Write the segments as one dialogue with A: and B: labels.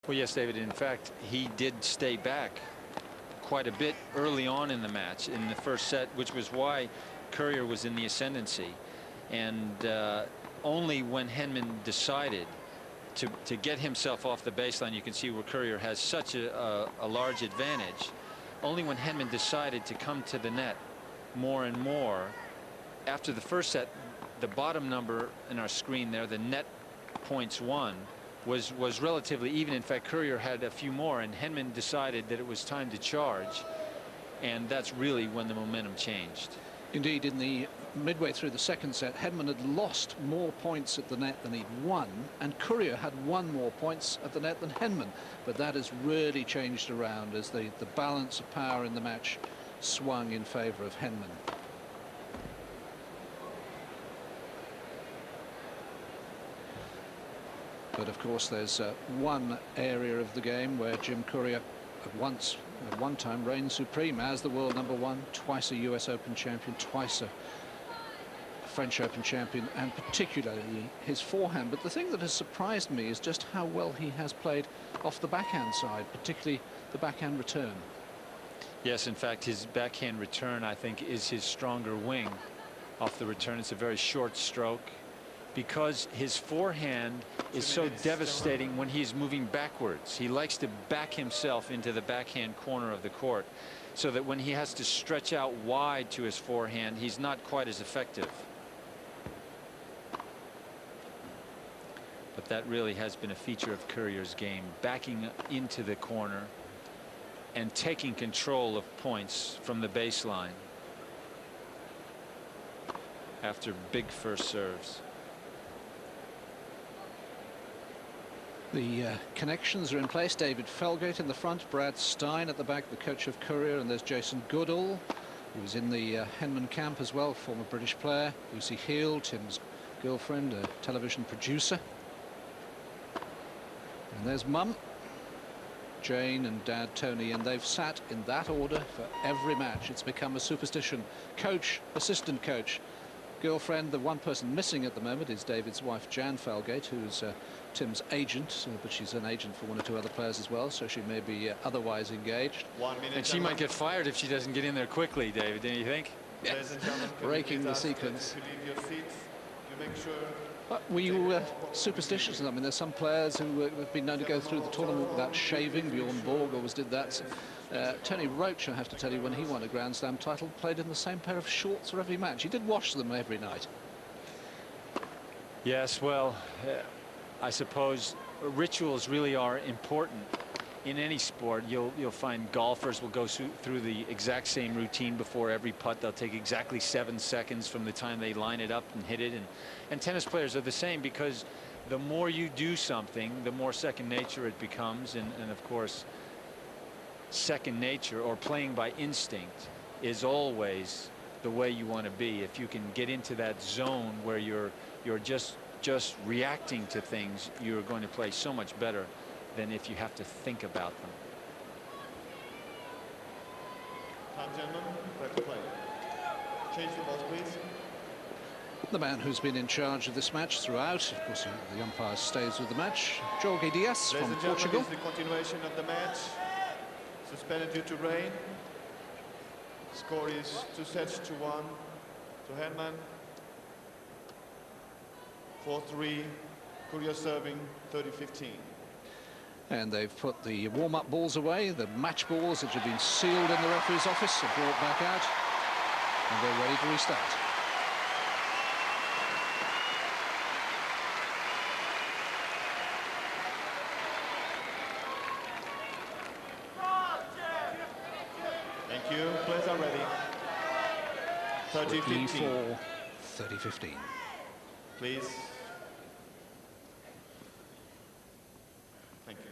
A: Well, yes, David. In fact, he did stay back quite a bit early on in the match in the first set, which was why Courier was in the ascendancy. And only when Henman decided to get himself off the baseline, you can see where Courier has such a large advantage. Only when Henman decided to come to the net more and more. After the first set, the bottom number in our screen there, the net points won, was relatively even. In fact, Courier had a few more, and Henman decided that it was time to charge, and that's really when the momentum changed.
B: Indeed, in the midway through the second set, Henman had lost more points at the net than he'd won, and Courier had won more points at the net than Henman. But that has really changed around as the balance of power in the match swung in favour of Henman. But of course, there's one area of the game where Jim Courier at one time reigned supreme as the world #1, twice a US Open champion, twice a French Open champion, and particularly his forehand. But the thing that has surprised me is just how well he has played off the backhand side, particularly the backhand return.
A: Yes, in fact, his backhand return, I think, is his stronger wing off the return. It's a very short stroke, because his forehand is so devastating when he's moving backwards. He likes to back himself into the backhand corner of the court, so that when he has to stretch out wide to his forehand, he's not quite as effective. But that really has been a feature of Courier's game, backing into the corner and taking control of points from the baseline after big first serves.
B: The connections are in place. David Felgate in the front, Brad Stein at the back, the coach of Courier, and there's Jason Goodall, who was in the Henman camp as well, former British player. Lucy Heald, Tim's girlfriend, a television producer. And there's Mum, Jane, and Dad Tony, and they've sat in that order for every match. It's become a superstition. Coach, assistant coach, girlfriend. The one person missing at the moment is David's wife, Jan Felgate, who's Tim's agent, but she's an agent for one or two other players as well, so she may be otherwise engaged.
C: 1 minute.
A: And she might get fired if she doesn't get in there quickly, David, don't you think?
C: Ladies and gentlemen,
B: Breaking the sequence.
C: To leave your seats, to make sure.
B: But were you superstitious? I mean, there's some players who have been known to go through the tournament without shaving. Bjorn Borg always did that. Tony Roach, I have to tell you, when he won a Grand Slam title, played in the same pair of shorts for every match. He did wash them every night.
A: Yes, well, I suppose rituals really are important in any sport. You'll find golfers will go through the exact same routine before every putt. They'll take exactly 7 seconds from the time they line it up and hit it. And tennis players are the same, because the more you do something, the more second nature it becomes. And of course, second nature, or playing by instinct, is always the way you want to be. If you can get into that zone where you're just reacting to things, you're going to play so much better than if you have to think about them.
C: Time, gentlemen, prep to play. Change the balls, please.
B: The man who's been in charge of this match throughout, of course, the umpire stays with the match, Jorge Diaz from Portugal.
C: This is the continuation of the match. Suspended due to rain. Score is 2 sets to 1 to Henman. 4-3. Courier serving 30-15.
B: And they've put the warm-up balls away. The match balls that have been sealed in the referee's office are brought back out, and they're ready to restart.
C: Thank you. Players are ready. 30-15.
B: 30-15.
C: Please. Thank you.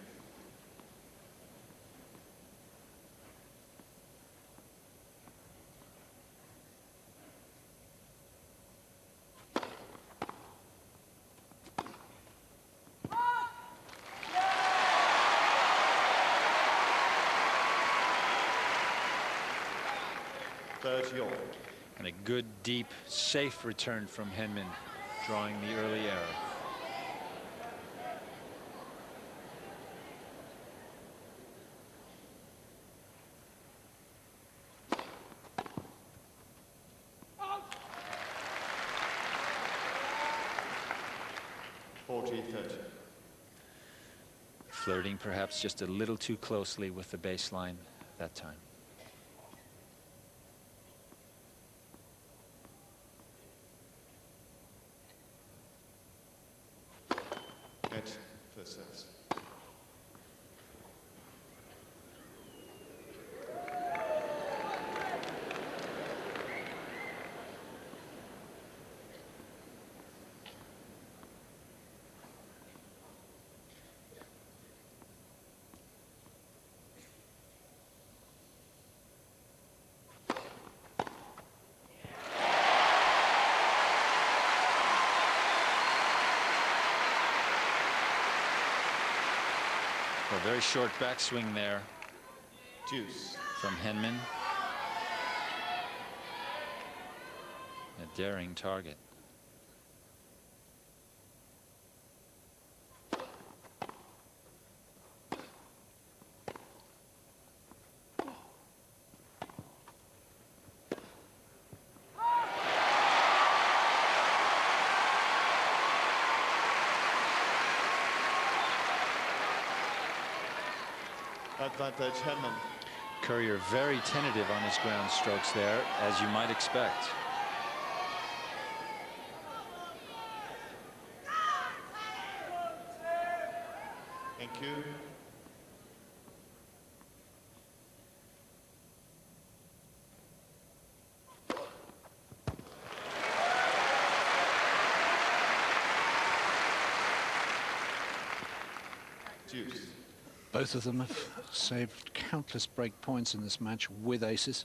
A: And a good, deep, safe return from Henman, drawing the early error.
C: 40-30.
A: Flirting perhaps just a little too closely with the baseline that time.
C: Net first service.
A: A very short backswing there
C: Deuce.
A: from Henman. A daring target.
C: Advantage Henman.
A: Courier very tentative on his ground strokes there, as you might expect.
C: Thank you. Deuce.
B: Both of them have saved countless break points in this match with aces.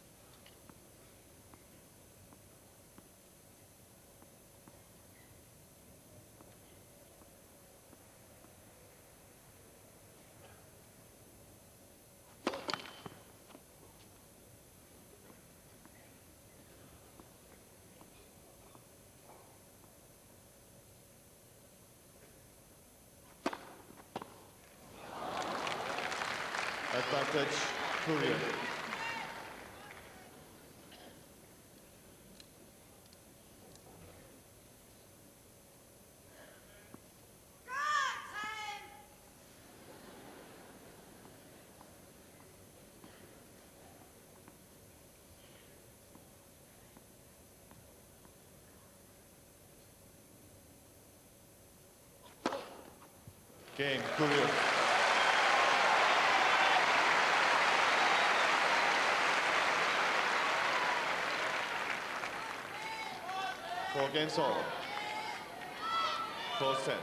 C: Advantage Courier. Game Courier. Four games all. Full set.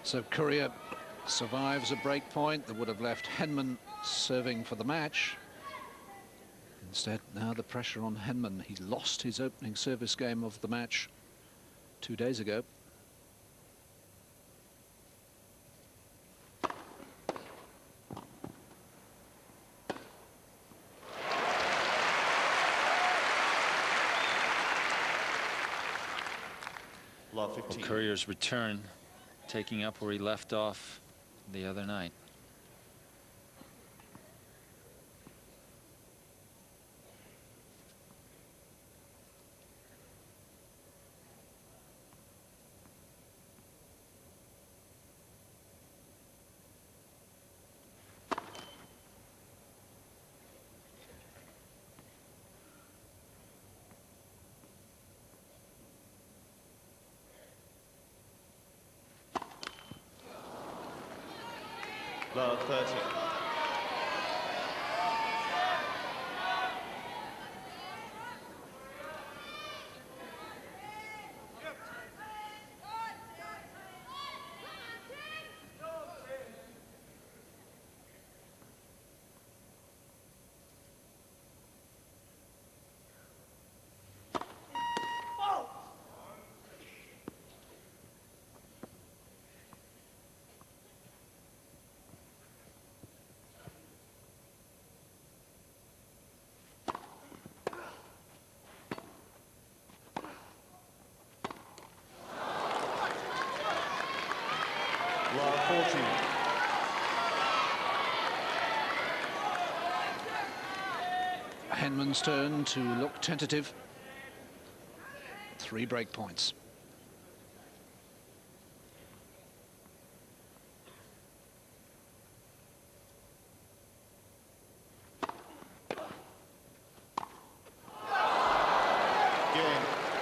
B: So Courier survives a break point that would have left Henman serving for the match. Instead, now the pressure on Henman. He lost his opening service game of the match 2 days ago.
C: Law 15.
A: Well, Courier's return, taking up where he left off the other night.
C: Law 30. Law 14.
B: Henman's turn to look tentative. 3 break points.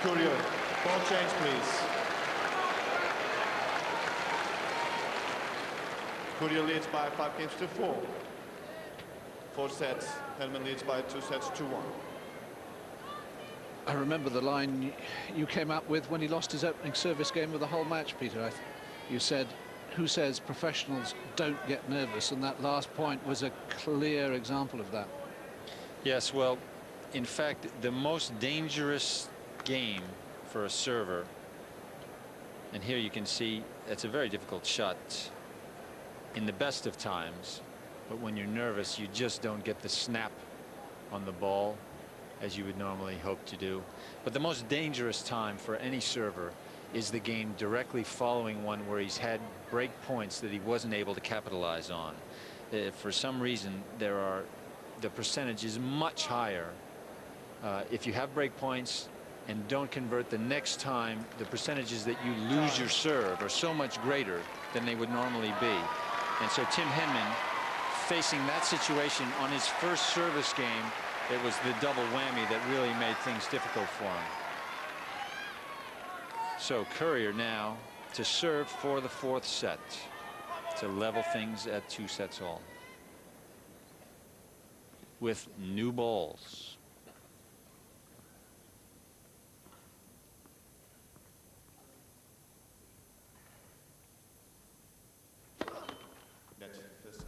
C: Courier, ball change, please. Courier leads by 5 games to 4. 4 sets. Henman leads by 2 sets to 1.
B: I remember the line you came up with when he lost his opening service game of the whole match, Peter. You said, who says professionals don't get nervous? And that last point was a clear example of that.
A: Yes, well, in fact, the most dangerous game for a server, and here you can see it's a very difficult shot in the best of times, but when you're nervous, you just don't get the snap on the ball as you would normally hope to do. But the most dangerous time for any server is the game directly following one where he's had break points that he wasn't able to capitalize on. For some reason, the percentage is much higher if you have break points and don't convert the next time. The percentages that you lose your serve are so much greater than they would normally be. And so Tim Henman, facing that situation on his first service game, it was the double whammy that really made things difficult for him. So Courier now to serve for the 4th set to level things at 2 sets all with new balls.
C: That's the first set.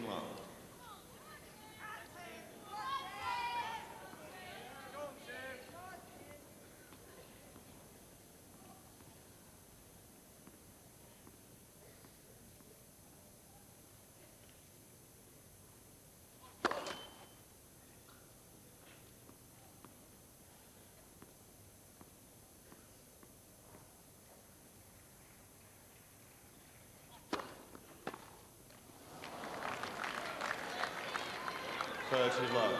C: Long. Love.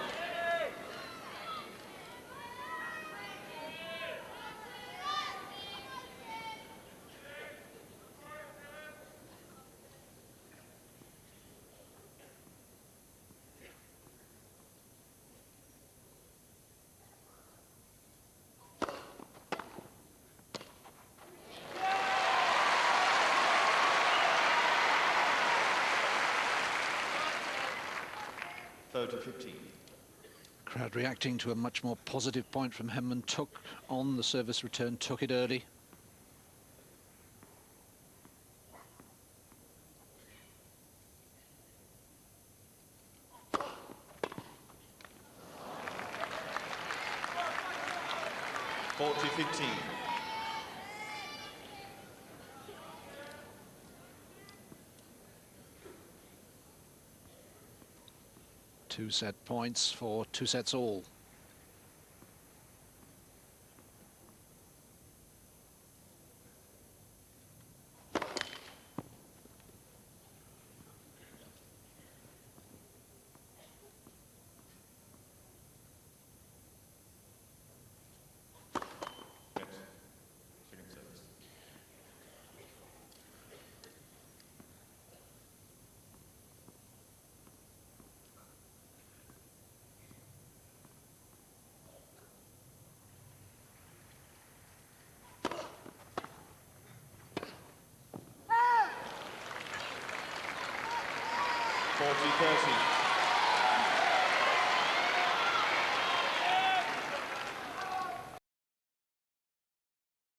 B: Crowd reacting to a much more positive point from Henman. Took on the service return, took it early. Two set points for 2 sets all.
C: Forty 30.